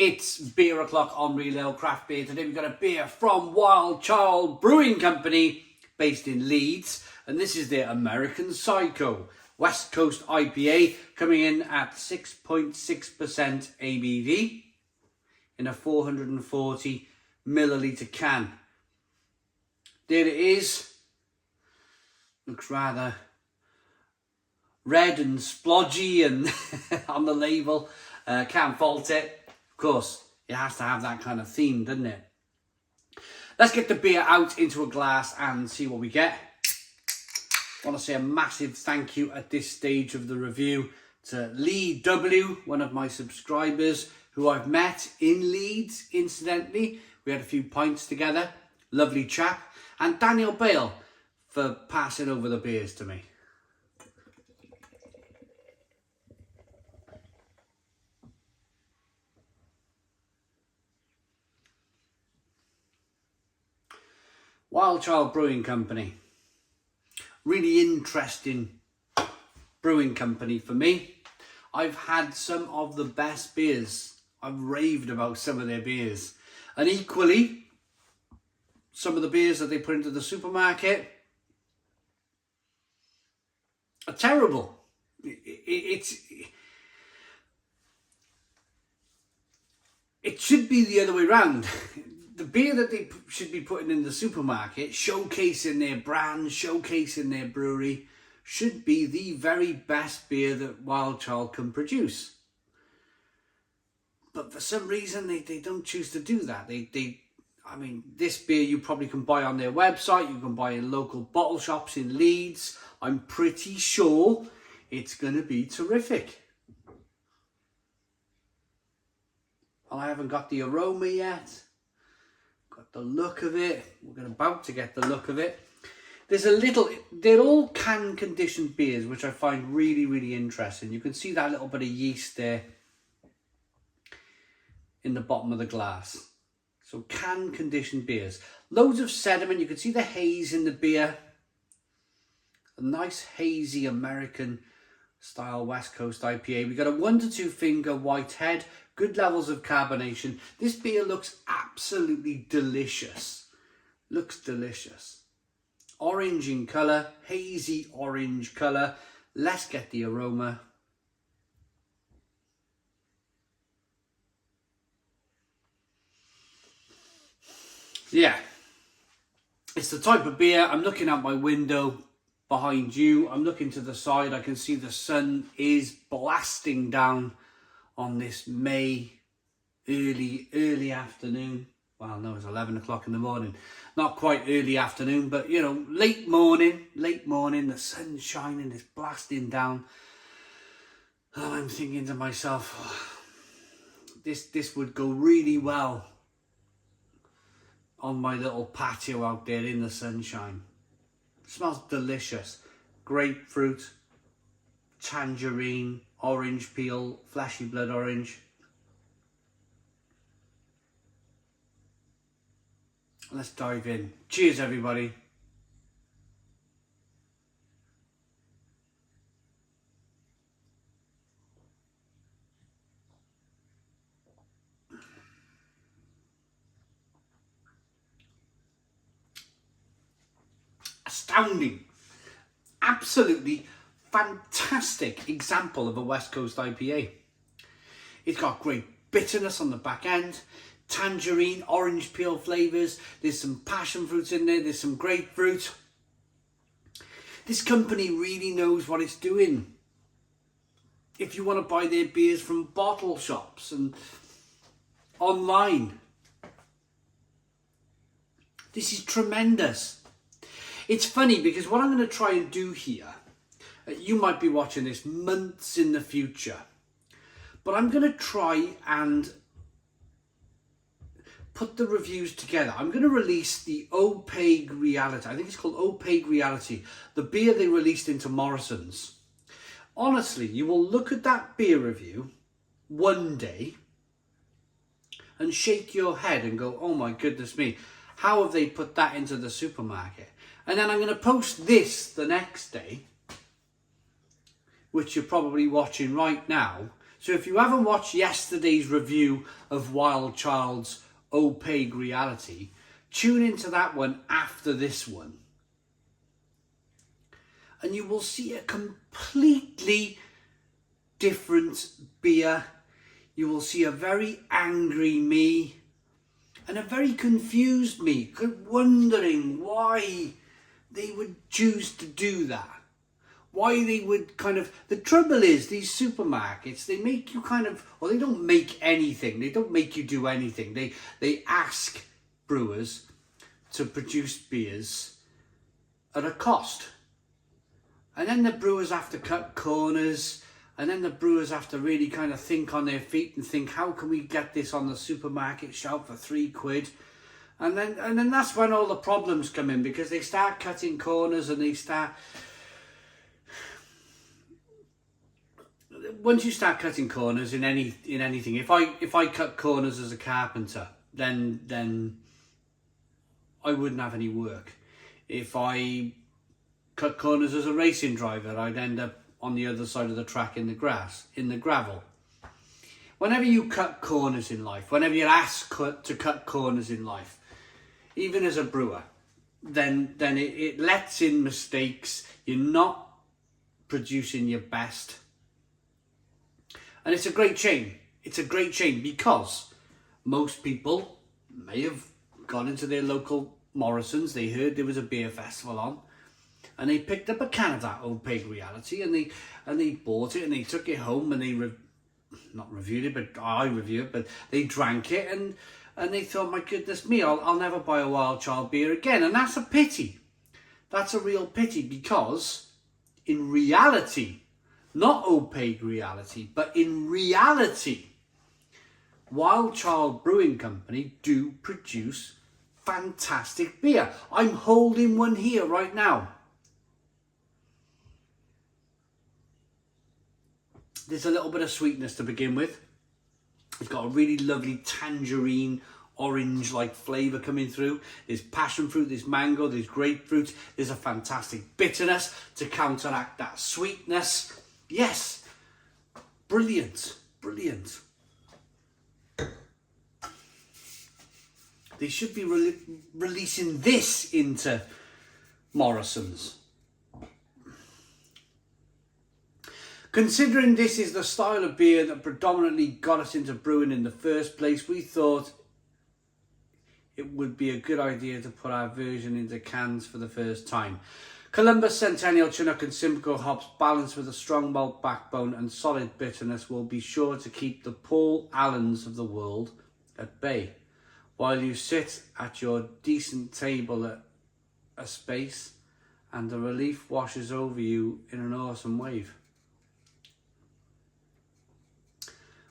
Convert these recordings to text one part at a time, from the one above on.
It's beer o'clock on Real Ale Craft Beer. Today we've got a beer from Wilde Brewing Company based in Leeds, and this is their American Psycho West Coast IPA, coming in at 6.6% ABV in a 440 milliliter can. There it is. Looks rather red and splodgy and on the label. Can't fault it. Of course, it has to have that kind of theme, doesn't it? Let's get the beer out into a glass and see what we get. I want to say a massive thank you at this stage of the review to Lee W, one of my subscribers who I've met in Leeds, incidentally. We had a few pints together. Lovely chap. And Daniel Bale for passing over the beers to me. Wilde Brewing Company. Really interesting brewing company for me. I've had some of the best beers. I've raved about some of their beers. And equally, some of the beers that they put into the supermarket are terrible. It should be the other way around. The beer that they should be putting in the supermarket, showcasing their brand, showcasing their brewery, should be the very best beer that Wilde can produce. But for some reason, they don't choose to do that. I mean, this beer you probably can buy on their website. You can buy in local bottle shops in Leeds. I'm pretty sure it's going to be terrific. Well, I haven't got the aroma yet. Got the look of it. We're about to get the look of it. They're all can conditioned beers, which I find really, really interesting. You can see that little bit of yeast there in the bottom of the glass. So can conditioned beers. Loads of sediment. You can see the haze in the beer. A nice hazy American style West Coast IPA. We got a 1 to 2 finger white head. Good levels of carbonation. This beer looks absolutely delicious. Looks delicious. Orange in colour, hazy orange colour. Let's get the aroma. Yeah, it's the type of beer. I'm looking out my window behind you. I'm looking to the side. I can see the sun is blasting down on this May early afternoon. Well, no, it's 11 o'clock in the morning. Not quite early afternoon, but, you know, late morning, the sun's shining, it's blasting down. And I'm thinking to myself, oh, this would go really well on my little patio out there in the sunshine. It smells delicious. Grapefruit, tangerine, orange peel, fleshy blood orange. Let's dive in. Cheers, everybody. Astounding. Absolutely fantastic example of a West Coast IPA. It's got great bitterness on the back end, tangerine, orange peel flavours, there's some passion fruits in there, there's some grapefruit. This company really knows what it's doing. If you want to buy their beers from bottle shops and online, this is tremendous. It's funny because what I'm going to try and do here, you might be watching this months in the future, but I'm going to try and put the reviews together. I'm going to release the Opaque Reality. I think it's called Opaque Reality, the beer they released into Morrison's. Honestly, you will look at that beer review one day and shake your head and go, oh my goodness me, how have they put that into the supermarket? And then I'm going to post this the next day, which you're probably watching right now. So if you haven't watched yesterday's review of Wild Child's Opaque Reality, tune into that one after this one. And you will see a completely different beer. You will see a very angry me and a very confused me, wondering why they would choose to do that. Why they would kind of... The trouble is, these supermarkets, they make you kind of... Well, they don't make anything. They don't make you do anything. They ask brewers to produce beers at a cost. And then the brewers have to cut corners, and then the brewers have to really kind of think on their feet and think, how can we get this on the supermarket shelf for £3? And then that's when all the problems come in, because they start cutting corners and they start... Once you start cutting corners in anything, if I cut corners as a carpenter, then I wouldn't have any work. If I cut corners as a racing driver, I'd end up on the other side of the track in the grass, in the gravel. Whenever you cut corners in life, whenever you're asked to cut corners in life, even as a brewer, then it lets in mistakes. You're not producing your best. And it's a great shame. It's a great shame, because most people may have gone into their local Morrison's, they heard there was a beer festival on, and they picked up a can of that Opaque Reality, and they bought it, and they took it home, and they not reviewed it, but I reviewed it, but they drank it, and they thought, my goodness me, I'll never buy a Wild Child beer again. And that's a pity. That's a real pity, because in reality, not Opaque Reality, but in reality, Wild Child Brewing Company do produce fantastic beer. I'm holding one here right now. There's a little bit of sweetness to begin with. It's got a really lovely tangerine, orange-like flavour coming through. There's passion fruit, there's mango, there's grapefruit. There's a fantastic bitterness to counteract that sweetness. Yes, brilliant, brilliant. They should be releasing this into Morrison's. Considering this is the style of beer that predominantly got us into brewing in the first place, we thought it would be a good idea to put our version into cans for the first time. Columbus, Centennial, Chinook and Simcoe hops, balanced with a strong malt backbone and solid bitterness, will be sure to keep the Paul Allens of the world at bay, while you sit at your decent table at a space and the relief washes over you in an awesome wave.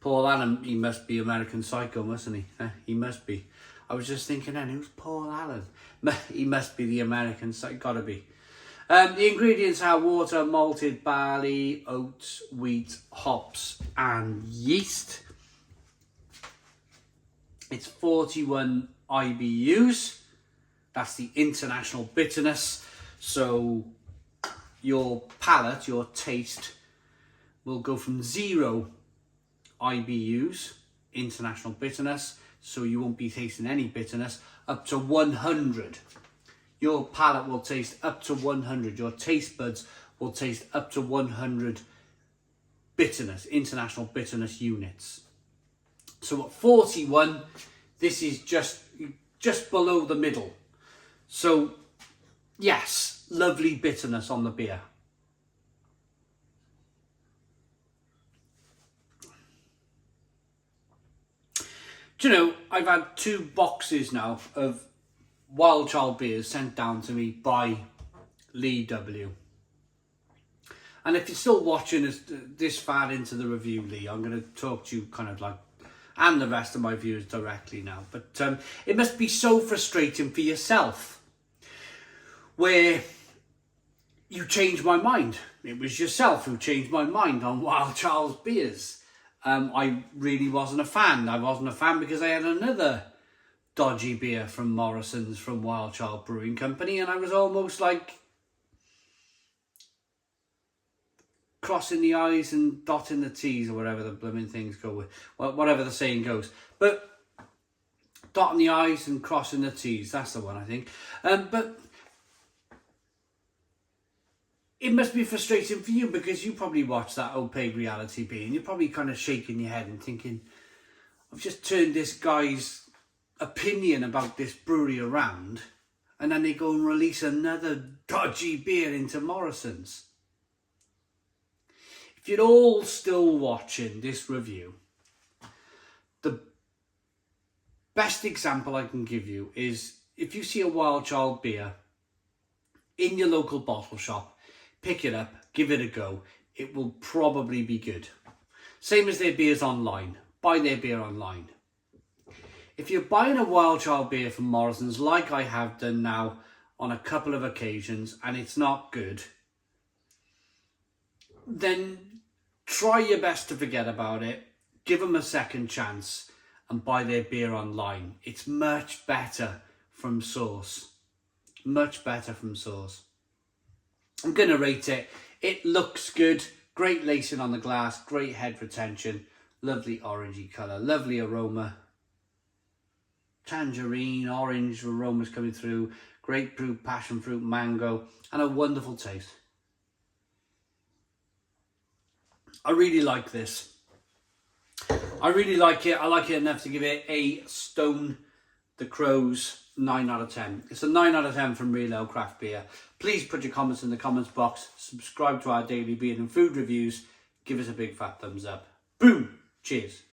Paul Allen, he must be American Psycho, mustn't he? He must be. I was just thinking then, who's Paul Allen? He must be the American Psycho, gotta be. The ingredients are water, malted barley, oats, wheat, hops and yeast. It's 41 IBUs. That's the international bitterness. So your palate, your taste, will go from 0 IBUs, international bitterness, so you won't be tasting any bitterness, up to 100. Your palate will taste up to 100. Your taste buds will taste up to 100 bitterness, international bitterness units. So at 41, this is just below the middle. So yes, lovely bitterness on the beer. Do you know, I've had 2 boxes now of Wild Child beers sent down to me by Lee W. And if you're still watching this far into the review, Lee, I'm going to talk to you kind of like, and the rest of my viewers directly now. But it must be so frustrating for yourself, where you changed my mind. It was yourself who changed my mind on Wild Child's beers. I really wasn't a fan. I wasn't a fan because I had another dodgy beer from Morrison's from Wild Child Brewing Company, and I was almost like, crossing the I's and dotting the T's, or whatever the blooming things go with, whatever the saying goes. But dotting the I's and crossing the T's, that's the one, I think. But it must be frustrating for you, because you probably watch that opaque reality beer and you're probably kind of shaking your head and thinking, I've just turned this guy's opinion about this brewery around, and then they go and release another dodgy beer into Morrison's. If you're all still watching this review, the best example I can give you is if you see a Wild Child beer in your local bottle shop, pick it up, give it a go. It will probably be good. Same as their beers online. Buy their beer online. If you're buying a Wild Child beer from Morrison's, like I have done now on a couple of occasions, and it's not good, then try your best to forget about it. Give them a second chance and buy their beer online. It's much better from source. Much better from source. I'm going to rate it. It looks good. Great lacing on the glass. Great head retention. Lovely orangey colour. Lovely aroma. Tangerine, orange aromas coming through. Grapefruit, passion fruit, mango. And a wonderful taste. I really like this. I really like it. I like it enough to give it a Stone the Crows 9 out of 10. It's a 9 out of 10 from Real Ale Craft Beer. Please put your comments in the comments box. Subscribe to our daily beer and food reviews. Give us a big fat thumbs up. Boom. Cheers.